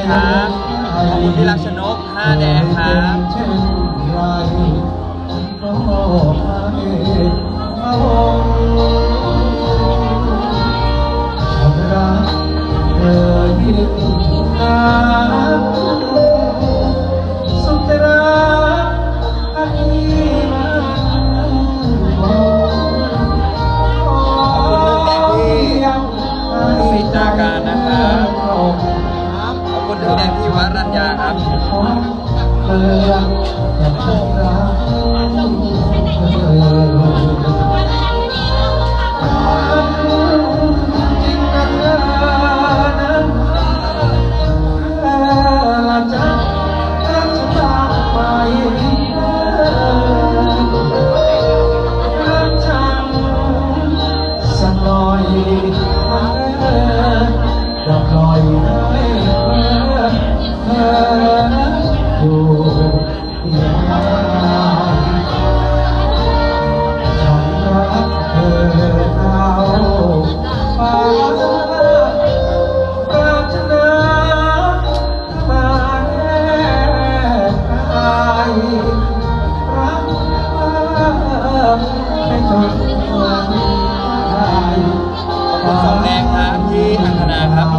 ครับขอบคุณพี่รักชนก5 แดงครับสิทาการนะครับขอบคุณหนึ่งแดงพี่วรัญญาครับ2 แดงครับพี่อังคณาครับ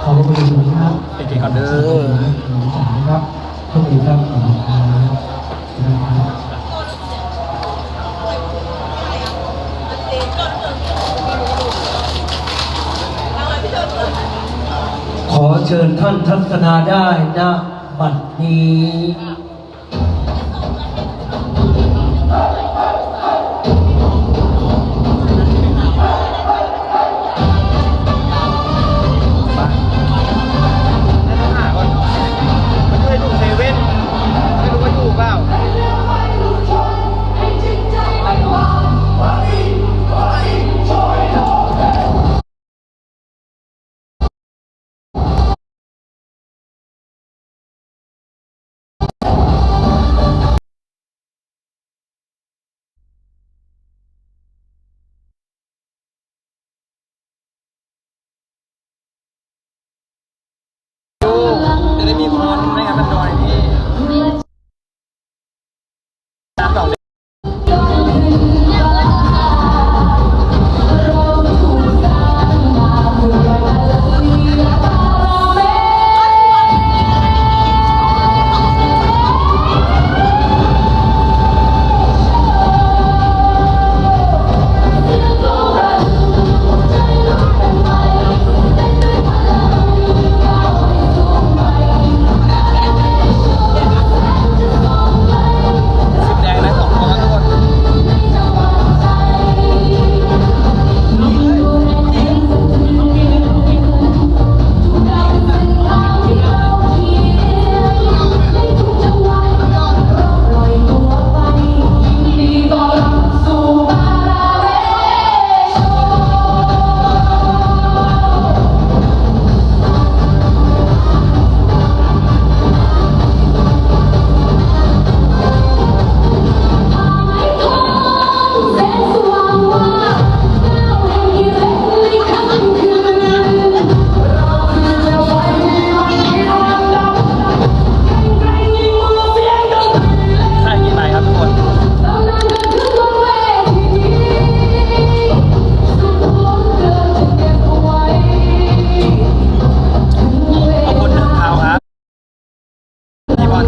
ขอบคุณทุกท่านเป็นเกียรติกันเด้อครับทุกท่านขอเชิญท่านทัศนาได้ณบัดนี้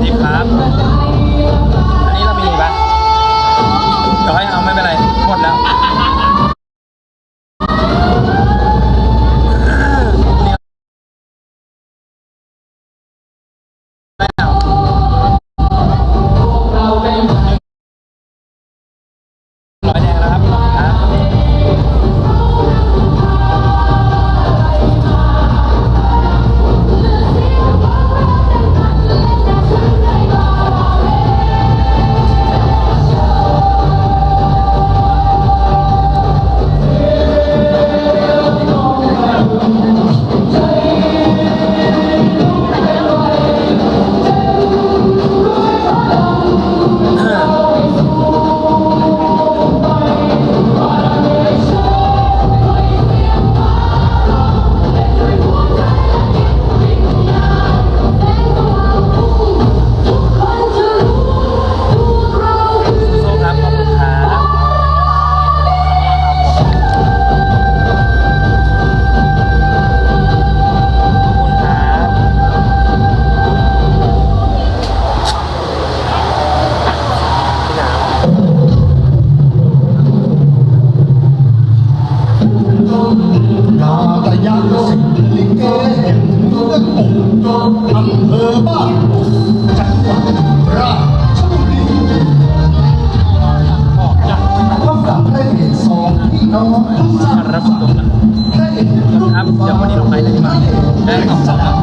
ทิพย์ครับ อันนี้เรามีอีกปะเดี๋ยวให้เอาไม่เป็นไร หมดแล้วไม่เอาร้อยแดงแล้วครับครับ สู้ครับขอบคุณครับขอบคุณครับพี่หนาว กาตยาสิงลิเกเห็นเมืองปู่อำเภอบ้านจังหวัดราชบุรี บอกจ้ะ พบกับพระเอกสองพี่น้องทุกท่าน รับตรงนั้น พระเอก ครับเดี๋ยววันนี้ลงไลน์เลยดีกว่าได้ขอบคุณครับ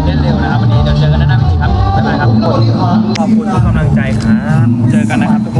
เล่นเร็วนะครับวันนี้เดี๋ยวเจอกันหน้าเวทีครับบ๊ายบายครับทุกคนขอบคุณทุกกำลังใจครับ เจอกันนะครับทุกคน